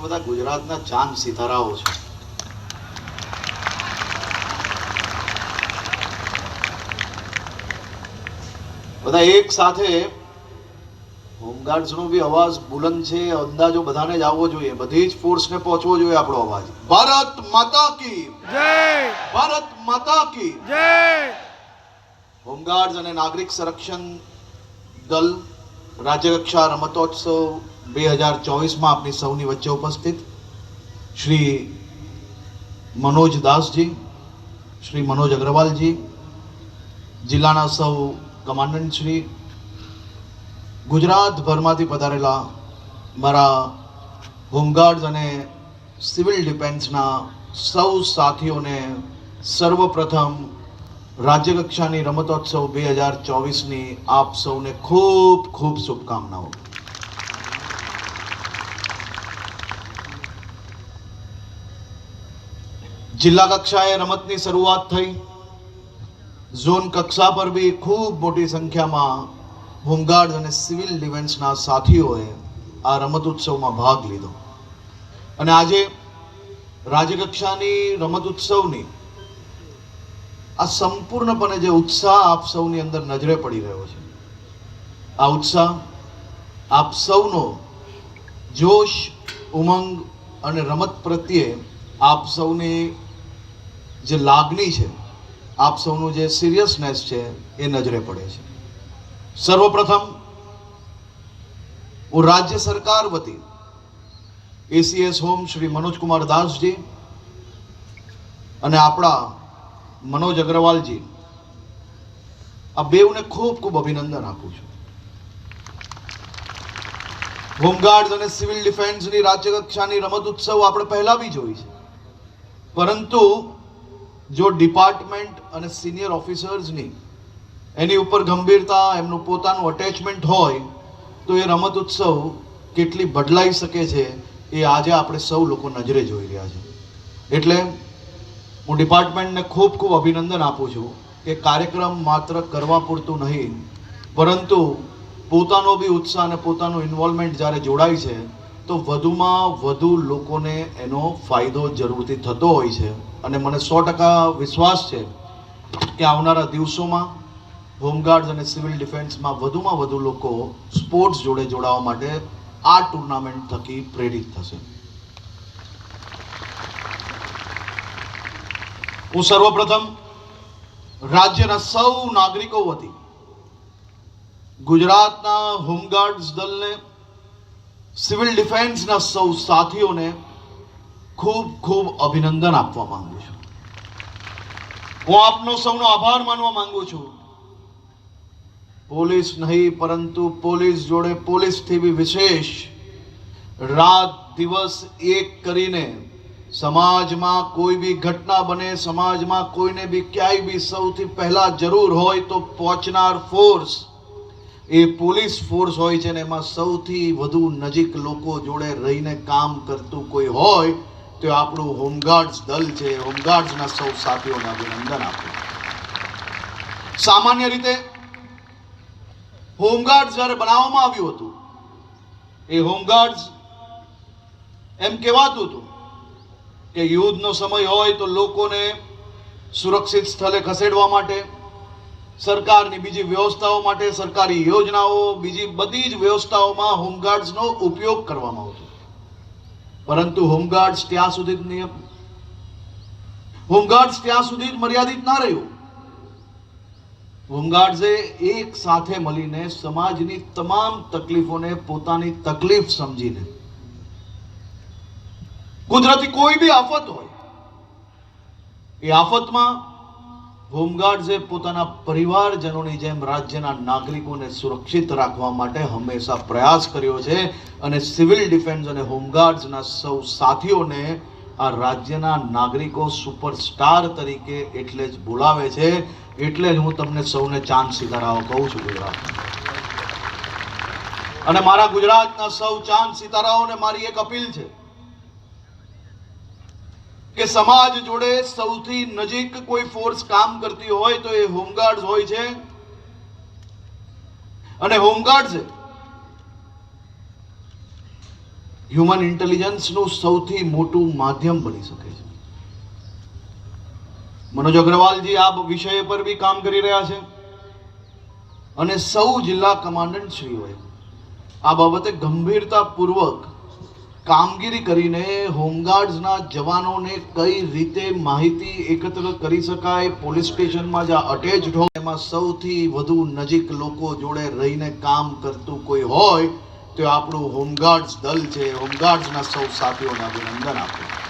બધા ગુજરાતના ચાંદ સિતારાઓ છે. બધા એક સાથે હોમગાર્ડ્સનો બી અવાજ બુલંદ છે, અંદાજો બધાને જ આવવો જોઈએ, બધી જ ફોર્સને પહોંચવો જોઈએ આપણો અવાજ. ભારત માતા કી જય, ભારત માતા કી જય. હોમગાર્ડ્સ અને નાગરિક સંરક્ષણ દળ રાજ્યકક્ષા રમતોત્સવ 2024 આપની સૌની વચ્ચે ઉપસ્થિત શ્રી મનોજ દાસજી, શ્રી મનોજ અગ્રવાલજી, જિલ્લાના સૌ કમાન્ડન્ટ શ્રી, ગુજરાતભરમાંથી પધારેલા મારા હોમગાર્ડ્સ અને સિવિલ ડિફેન્સના સૌ સાથીઓને સર્વપ્રથમ રાજ્યકક્ષાની રમતોત્સવ 2024ની આપ સૌને ખૂબ ખૂબ શુભકામનાઓ. જિલ્લા કક્ષાએ રમતની શરૂઆત થઈ, ઝોન કક્ષા પર બી ખૂબ મોટી સંખ્યામાં હોમગાર્ડ અને સિવિલ ડિફેન્સના સાથીઓએ આ રમત ઉત્સવમાં ભાગ લીધો અને આજે રાજ્યકક્ષાની રમત ઉત્સવની આ સંપૂર્ણપણે જે ઉત્સાહ આપ સૌની અંદર નજરે પડી રહ્યો છે, આ ઉત્સાહ આપ સૌનો જોશ, ઉમંગ અને રમત પ્રત્યે આપ સૌની જે લાગણી છે, આપ સૌનું જે સિરિયસનેસ છે એ નજરે પડે છે. સર્વપ્રથમ હું રાજ્ય સરકાર વતી એસીએસ હોમ શ્રી મનોજ કુમાર દાસજી અને આપણા મનોજ અગ્રવાલજી, આ બેઉને ખૂબ ખૂબ અભિનંદન આપું છું. હોમગાર્ડ અને સિવિલ ડિફેન્સની રાજ્યકક્ષાની રમત ઉત્સવ આપણે પહેલા બી જોઈ છે, પરંતુ જો ડિપાર્ટમેન્ટ અને સિનિયર ઓફિસર્સની એની ઉપર ગંભીરતા, એમનું પોતાનું અટેચમેન્ટ હોય તો એ રમત ઉત્સવ કેટલી બદલાઈ શકે છે એ આજે આપણે સૌ લોકો નજરે જોઈ રહ્યા છે. એટલે હું ડિપાર્ટમેન્ટને ખૂબ ખૂબ અભિનંદન આપું છું કે કાર્યક્રમ માત્ર કરવા પૂરતું નહીં, પરંતુ પોતાનો બી ઉત્સાહ અને પોતાનું ઇન્વોલ્વમેન્ટ જ્યારે જોડાય છે તો વધુમાં વધુ લોકોને એનો ફાયદો જરૂરથી થતો હોય છે. અને મને 100% વિશ્વાસ છે કે આવનારા દિવસોમાં હોમગાર્ડ્સ અને સિવિલ ડિફેન્સમાં વધુમાં વધુ લોકો સ્પોર્ટ્સ જોડે જોડાવા માટે આ ટુર્નામેન્ટ થકી પ્રેરિત થશે. હું સર્વપ્રથમ રાજ્યના સૌ નાગરિકો વતી ગુજરાતના હોમગાર્ડ્સ દળને, સિવિલ ડિફેન્સના સૌ સાથીઓને ખૂબ ખૂબ અભિનંદન આપવા માંગુ છું. હું આપનો સૌનો આભાર માનવા માંગુ છું. પોલીસ નહીં, પરંતુ પોલીસ જોડે પોલીસથી બી વિશેષ રાત દિવસ એક કરીને સમાજમાં કોઈ બી ઘટના બને, સમાજમાં કોઈને બી ક્યાંય બી સૌથી પહેલા જરૂર હોય તો પહોંચનાર ફોર્સ એ પોલીસ ફોર્સ હોય છે. ને એમાં સૌથી વધુ નજીક લોકો જોડે રહીને કામ કરતું કોઈ હોય તો આપણું હોમગાર્ડ્સ દળ છે. હોમગાર્ડ્સના સૌ સાથીઓને અભિનંદન આપું. સામાન્ય રીતે હોમગાર્ડ્સ જ્યારે બનાવવામાં આવ્યું હતું, એ હોમગાર્ડ્સ એમ કહેવાતું હતું કે યુદ્ધનો સમય હોય તો લોકોને સુરક્ષિત સ્થળે ખસેડવા માટે, સરકારની બીજી વ્યવસ્થાઓ માટે, સરકારી યોજનાઓ, બીજી બધી જ વ્યવસ્થાઓમાં હોમગાર્ડ્સનો ઉપયોગ કરવામાં આવતો. પરંતુ હોમગાર્ડ્સ ત્યાં સુધી જ નિયમ, હોમગાર્ડ્સ ત્યાં સુધી જ મર્યાદિત ના રહ્યું. હોમગાર્ડ્સે એક સાથે મળીને સમાજની તમામ તકલીફોને પોતાની તકલીફ સમજીને, કુદરતી કોઈ બી આફત હોય એ આફતમાં હોમગાર્ડ્સે પોતાના પરિવારજનોની જેમ રાજ્યના નાગરિકોને સુરક્ષિત રાખવા માટે હંમેશા પ્રયાસ કર્યો છે. અને સિવિલ ડિફેન્સ અને હોમગાર્ડ્સના સૌ સાથીઓને આ રાજ્યના નાગરિકો સુપરસ્ટાર તરીકે એટલે જ બોલાવે છે. એટલે જ હું તમને સૌને ચાંદ સિતારાઓ કહું છું ગુજરાતમાં. અને મારા ગુજરાતના સૌ ચાંદ સિતારાઓને મારી એક અપીલ છે કે સમાજ જોડે સૌથી નજીક કોઈ ફોર્સ કામ કરતી હોય તો એ હોમગાર્ડ્સ હોય છે. અને હોમગાર્ડ્સે હ્યુમન ઇન્ટેલિજન્સનું સૌથી મોટું માધ્યમ બની શકે છે. મનોજ અગ્રવાલજી આ વિષય પર બી કામ કરી રહ્યા છે અને સૌ જિલ્લા કમાન્ડન્ટશ્રીઓએ આ બાબતે ગંભીરતાપૂર્વક કામગીરી કરીને હોમગાર્ડ્સના જવાનોને કઈ રીતે માહિતી એકત્ર કરી શકાય, પોલીસ સ્ટેશનમાં જ્યાં અટેચ્ડ હોય એમાં સૌથી વધુ નજીક લોકો જોડે રહીને કામ કરતું કોઈ હોય તો આપણું હોમગાર્ડ્સ દળ છે. હોમગાર્ડ્સના સૌ સાથીઓને અભિનંદન આપું.